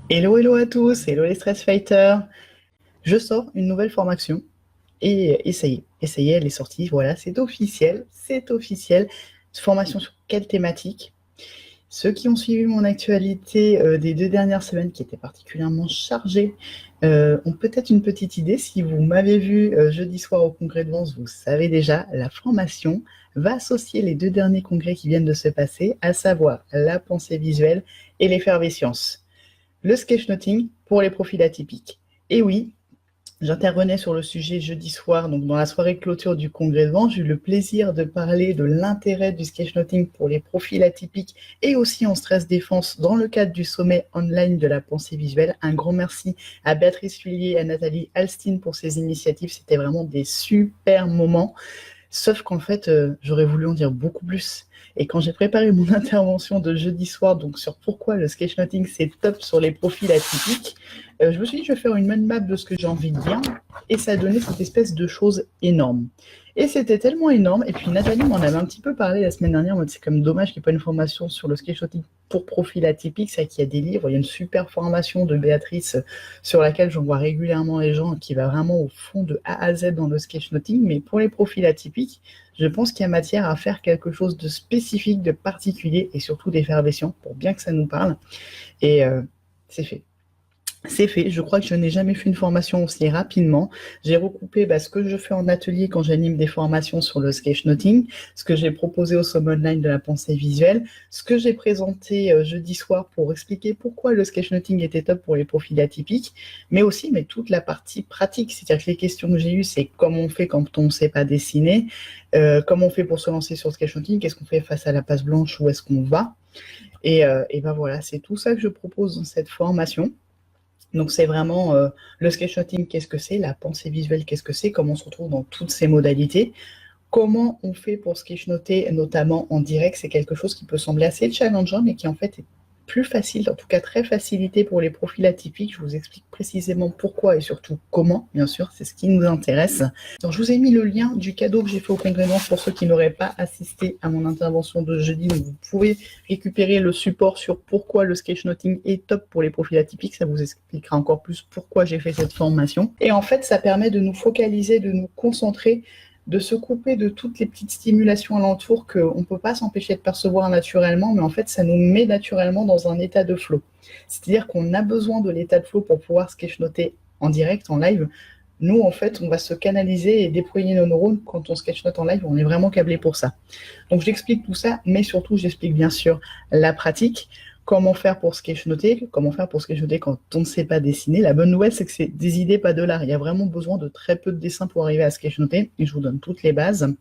Hello, hello à tous, hello les stress fighters. Je sors une nouvelle formation et ça y est, elle est sortie. Voilà, c'est officiel, c'est officiel. Formation sur quelle thématique? Ceux qui ont suivi mon actualité des 2 dernières semaines, qui étaient particulièrement chargées, ont peut-être une petite idée. Si vous m'avez vu jeudi soir au congrès de Vence, vous savez déjà, la formation va associer les 2 derniers congrès qui viennent de se passer, à savoir la pensée visuelle et l'effervescence. Le sketchnoting pour les profils atypiques. Et oui, j'intervenais sur le sujet jeudi soir, donc dans la soirée clôture du congrès de Vence. J'ai eu le plaisir de parler de l'intérêt du sketchnoting pour les profils atypiques et aussi en stress défense dans le cadre du sommet online de la pensée visuelle. Un grand merci à Béatrice Fillier et à Nathalie Alstine pour ces initiatives. C'était vraiment des super moments. Sauf qu'en fait, j'aurais voulu en dire beaucoup plus. Et quand j'ai préparé mon intervention de jeudi soir, donc sur pourquoi le sketchnoting c'est top sur les profils atypiques, je me suis dit je vais faire une mind map de ce que j'ai envie de dire, et ça a donné cette espèce de chose énorme. Et c'était tellement énorme, et puis Nathalie m'en avait un petit peu parlé la semaine dernière, en mode c'est comme dommage qu'il n'y ait pas une formation sur le sketchnoting pour profil atypique, c'est vrai qu'il y a des livres, il y a une super formation de Béatrice sur laquelle j'envoie régulièrement les gens, qui va vraiment au fond de A à Z dans le sketchnoting, mais pour les profils atypiques, je pense qu'il y a matière à faire quelque chose de spécifique, de particulier et surtout d'effervescent pour bien que ça nous parle. Et c'est fait. C'est fait, je crois que je n'ai jamais fait une formation aussi rapidement. J'ai recoupé ce que je fais en atelier quand j'anime des formations sur le sketchnoting, ce que j'ai proposé au sommet online de la pensée visuelle, ce que j'ai présenté jeudi soir pour expliquer pourquoi le sketchnoting était top pour les profils atypiques, mais aussi toute la partie pratique. C'est-à-dire que les questions que j'ai eues, c'est comment on fait quand on ne sait pas dessiner, comment on fait pour se lancer sur le sketchnoting, qu'est-ce qu'on fait face à la page blanche, où est-ce qu'on va. Et ben voilà, c'est tout ça que je propose dans cette formation. Donc c'est vraiment le sketchnoting, qu'est-ce que c'est, la pensée visuelle, qu'est-ce que c'est, comment on se retrouve dans toutes ces modalités, comment on fait pour sketchnoter, notamment en direct. C'est quelque chose qui peut sembler assez challengeant, mais qui en fait est plus facile, en tout cas très facilité pour les profils atypiques. Je vous explique précisément pourquoi et surtout comment, bien sûr, c'est ce qui nous intéresse. Donc, je vous ai mis le lien du cadeau que j'ai fait au congrès pour ceux qui n'auraient pas assisté à mon intervention de jeudi. Donc, vous pouvez récupérer le support sur pourquoi le sketchnoting est top pour les profils atypiques. Ça vous expliquera encore plus pourquoi j'ai fait cette formation. Et en fait, ça permet de nous focaliser, de nous concentrer, de se couper de toutes les petites stimulations alentour qu'on ne peut pas s'empêcher de percevoir naturellement, mais en fait, ça nous met naturellement dans un état de flow. C'est-à-dire qu'on a besoin de l'état de flow pour pouvoir sketchnoter en direct, en live. Nous, en fait, on va se canaliser et déployer nos neurones quand on sketchnote en live. On est vraiment câblé pour ça. Donc, j'explique tout ça, mais surtout, j'explique bien sûr la pratique. Comment faire pour sketchnoter, comment faire pour sketchnoter quand on ne sait pas dessiner. La bonne nouvelle, c'est que c'est des idées, pas de l'art. Il y a vraiment besoin de très peu de dessins pour arriver à sketchnoter, et je vous donne toutes les bases.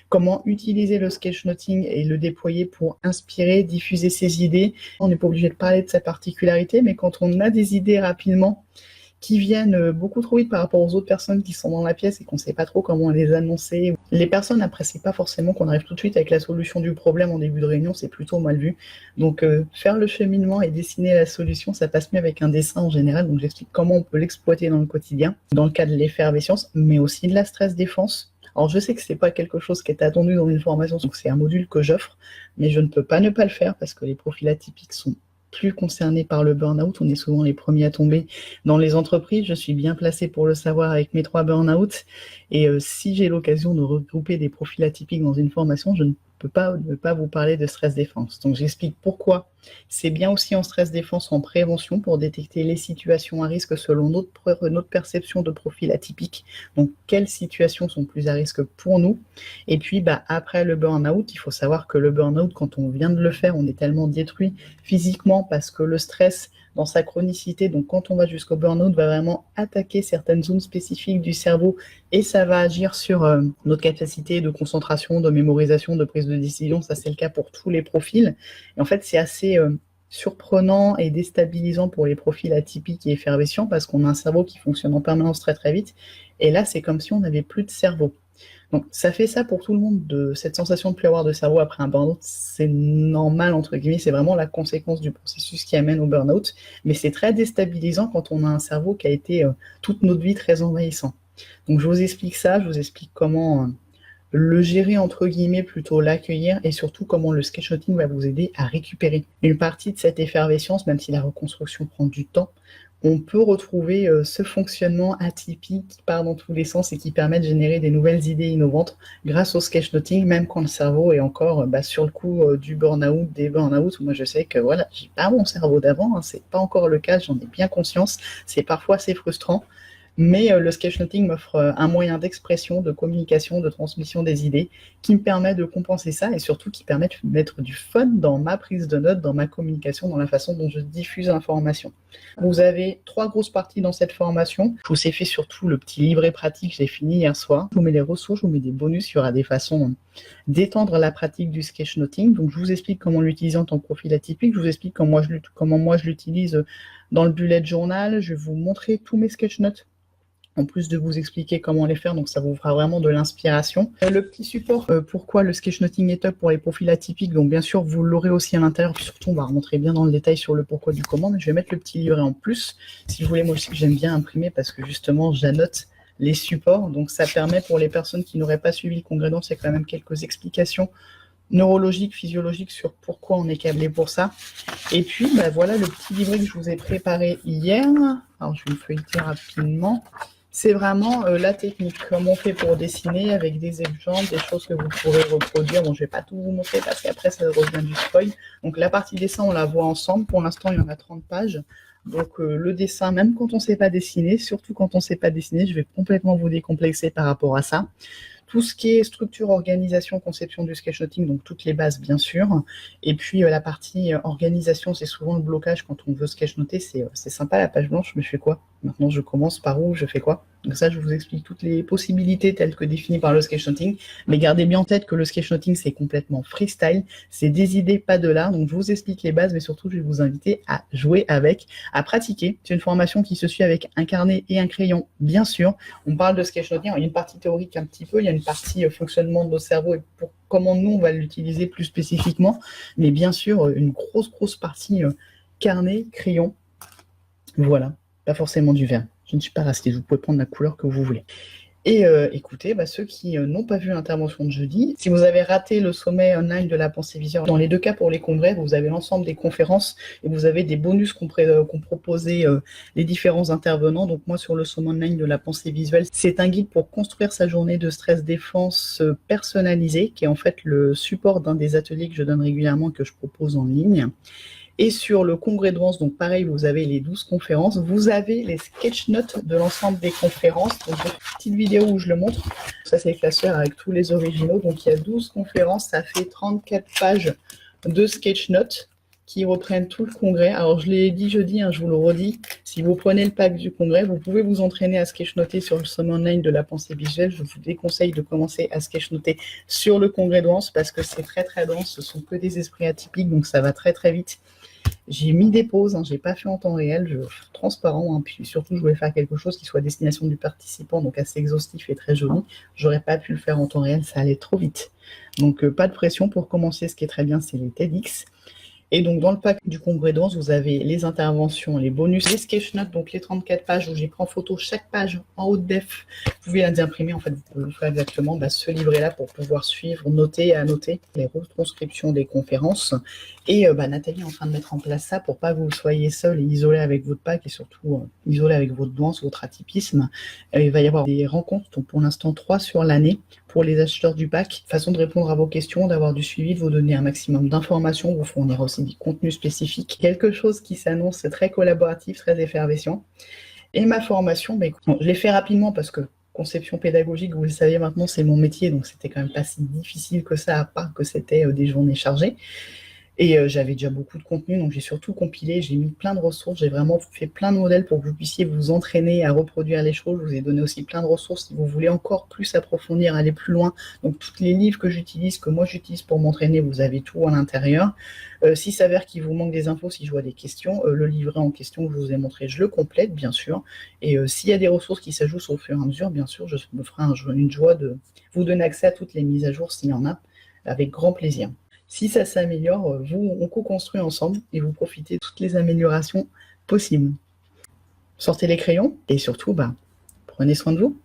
Comment utiliser le sketchnoting et le déployer pour inspirer, diffuser ses idées. On n'est pas obligé de parler de sa particularité, mais quand on a des idées rapidement, qui viennent beaucoup trop vite par rapport aux autres personnes qui sont dans la pièce et qu'on ne sait pas trop comment les annoncer. Les personnes n'apprécient pas forcément qu'on arrive tout de suite avec la solution du problème en début de réunion, c'est plutôt mal vu. Donc faire le cheminement et dessiner la solution, ça passe mieux avec un dessin en général. Donc j'explique comment on peut l'exploiter dans le quotidien, dans le cas de l'effervescence, mais aussi de la stress défense. Alors je sais que c'est pas quelque chose qui est attendu dans une formation, donc c'est un module que j'offre, mais je ne peux pas ne pas le faire parce que les profils atypiques sont plus concernés par le burn-out. On est souvent les premiers à tomber dans les entreprises. Je suis bien placée pour le savoir avec mes 3 burn-out. Et si j'ai l'occasion de regrouper des profils atypiques dans une formation, je ne peux pas ne pas vous parler de stress défense. Donc j'explique pourquoi c'est bien aussi en stress défense, en prévention, pour détecter les situations à risque selon notre perception de profil atypique. Donc quelles situations sont plus à risque pour nous. Et puis après le burn-out, il faut savoir que le burn-out, quand on vient de le faire, on est tellement détruit physiquement parce que le stress dans sa chronicité, donc quand on va jusqu'au burn-out, va vraiment attaquer certaines zones spécifiques du cerveau et ça va agir sur notre capacité de concentration, de mémorisation, de prise de décision. Ça, c'est le cas pour tous les profils. Et en fait, c'est assez surprenant et déstabilisant pour les profils atypiques et effervescents parce qu'on a un cerveau qui fonctionne en permanence très très vite. Et là, c'est comme si on n'avait plus de cerveau. Donc ça fait ça pour tout le monde, cette sensation de ne plus avoir de cerveau après un burn-out. C'est normal, entre guillemets, c'est vraiment la conséquence du processus qui amène au burn-out, mais c'est très déstabilisant quand on a un cerveau qui a été toute notre vie très envahissant. Donc je vous explique ça, je vous explique comment le gérer entre guillemets, plutôt l'accueillir et surtout comment le sketchnoting va vous aider à récupérer une partie de cette effervescence, même si la reconstruction prend du temps. On peut retrouver ce fonctionnement atypique qui part dans tous les sens et qui permet de générer des nouvelles idées innovantes grâce au sketchnoting, même quand le cerveau est encore sur le coup du burn-out, des burn-out. Moi, je sais que voilà, j'ai pas mon cerveau d'avant, hein, c'est pas encore le cas, j'en ai bien conscience. C'est parfois assez frustrant. Mais le sketchnoting m'offre un moyen d'expression, de communication, de transmission des idées qui me permet de compenser ça et surtout qui permet de mettre du fun dans ma prise de notes, dans ma communication, dans la façon dont je diffuse l'information. Vous avez 3 grosses parties dans cette formation. Je vous ai fait surtout le petit livret pratique, j'ai fini hier soir. Je vous mets les ressources, je vous mets des bonus, il y aura des façons d'étendre la pratique du sketchnoting. Donc je vous explique comment l'utiliser en tant que profil atypique, je vous explique comment moi je l'utilise dans le bullet journal, je vais vous montrer tous mes sketchnotes en plus de vous expliquer comment les faire, donc ça vous fera vraiment de l'inspiration. Le petit support, pourquoi le sketchnoting est top pour les profils atypiques, donc bien sûr vous l'aurez aussi à l'intérieur, puis surtout on va rentrer bien dans le détail sur le pourquoi du comment, mais je vais mettre le petit livret en plus. Si vous voulez, moi aussi j'aime bien imprimer parce que justement j'annote les supports, donc ça permet pour les personnes qui n'auraient pas suivi le congrès d'Anse, il y a quand même quelques explications neurologiques, physiologiques sur pourquoi on est câblé pour ça. Et puis voilà le petit livret que je vous ai préparé hier. Alors je vais le feuilleter rapidement. C'est vraiment la technique, comment on fait pour dessiner avec des exemples, des choses que vous pourrez reproduire. Bon, je ne vais pas tout vous montrer parce qu'après, ça revient du spoil. Donc, la partie dessin, on la voit ensemble. Pour l'instant, il y en a 30 pages. Donc, le dessin, même quand on ne sait pas dessiner, surtout quand on ne sait pas dessiner, je vais complètement vous décomplexer par rapport à ça. Tout ce qui est structure, organisation, conception du sketchnoting, donc toutes les bases bien sûr. Et puis la partie organisation, c'est souvent le blocage quand on veut sketchnoter. C'est sympa la page blanche, mais je fais quoi? Maintenant je commence par où? Je fais quoi? Donc ça, je vous explique toutes les possibilités telles que définies par le sketchnoting. Mais gardez bien en tête que le sketchnoting, c'est complètement freestyle. C'est des idées, pas de l'art. Donc je vous explique les bases, mais surtout je vais vous inviter à jouer avec, à pratiquer. C'est une formation qui se suit avec un carnet et un crayon, bien sûr. On parle de sketchnoting, il y a une partie théorique un petit peu, il y a une partie fonctionnement de nos cerveaux et pour comment nous on va l'utiliser plus spécifiquement, mais bien sûr une grosse partie carnet, crayon, voilà, pas forcément du vert. Je ne suis pas raciste, vous pouvez prendre la couleur que vous voulez. Et écoutez, ceux qui n'ont pas vu l'intervention de jeudi, si vous avez raté le sommet online de la pensée visuelle, dans les 2 cas pour les congrès, vous avez l'ensemble des conférences et vous avez des bonus qu'ont proposé les différents intervenants. Donc moi, sur le sommet online de la pensée visuelle, c'est un guide pour construire sa journée de stress défense personnalisée, qui est en fait le support d'un des ateliers que je donne régulièrement, que je propose en ligne. Et sur le congrès de Vence, donc pareil, vous avez les 12 conférences. Vous avez les sketch notes de l'ensemble des conférences. Donc, j'ai une petite vidéo où je le montre. Ça, c'est le classeur avec tous les originaux. Donc, il y a 12 conférences. Ça fait 34 pages de sketch notes qui reprennent tout le congrès. Alors, je l'ai dit jeudi, je vous le redis. Si vous prenez le pack du congrès, vous pouvez vous entraîner à sketchnoter sur le sommet online de la pensée visuelle. Je vous déconseille de commencer à sketchnoter sur le congrès de Vence parce que c'est très dense. Ce sont que des esprits atypiques, donc ça va très vite. J'ai mis des pauses, j'ai pas fait en temps réel, je veux faire transparent, puis surtout je voulais faire quelque chose qui soit à destination du participant, donc assez exhaustif et très joli. J'aurais pas pu le faire en temps réel, ça allait trop vite. Donc pas de pression pour commencer, ce qui est très bien, c'est les TEDx. Et donc, dans le pack du congrès de Vence, vous avez les interventions, les bonus, les sketch notes, donc les 34 pages où j'ai pris en photo chaque page en haute def. Vous pouvez les imprimer, en fait, vous pouvez faire exactement ce livret-là pour pouvoir suivre, noter et annoter les retranscriptions des conférences. Et Nathalie est en train de mettre en place ça pour pas que vous soyez seul et isolé avec votre pack et surtout isolé avec votre douance, votre atypisme. Il va y avoir des rencontres, donc pour l'instant 3 sur l'année pour les acheteurs du pack. Façon de répondre à vos questions, d'avoir du suivi, de vous donner un maximum d'informations, vous fournir aussi des contenus spécifiques. Quelque chose qui s'annonce très collaboratif, très effervescent. Et ma formation, je l'ai fait rapidement parce que conception pédagogique, vous le savez maintenant, c'est mon métier, donc c'était quand même pas si difficile que ça, à part que c'était des journées chargées. Et j'avais déjà beaucoup de contenu, donc j'ai surtout compilé, j'ai mis plein de ressources, j'ai vraiment fait plein de modèles pour que vous puissiez vous entraîner à reproduire les choses. Je vous ai donné aussi plein de ressources si vous voulez encore plus approfondir, aller plus loin. Donc tous les livres que j'utilise, que moi j'utilise pour m'entraîner, vous avez tout à l'intérieur. S'il s'avère qu'il vous manque des infos, si je vois des questions, le livret en question que je vous ai montré, je le complète bien sûr. Et s'il y a des ressources qui s'ajoutent au fur et à mesure, bien sûr, je me ferai une joie de vous donner accès à toutes les mises à jour s'il y en a, avec grand plaisir. Si ça s'améliore, on co-construit ensemble et vous profitez de toutes les améliorations possibles. Sortez les crayons et surtout, prenez soin de vous.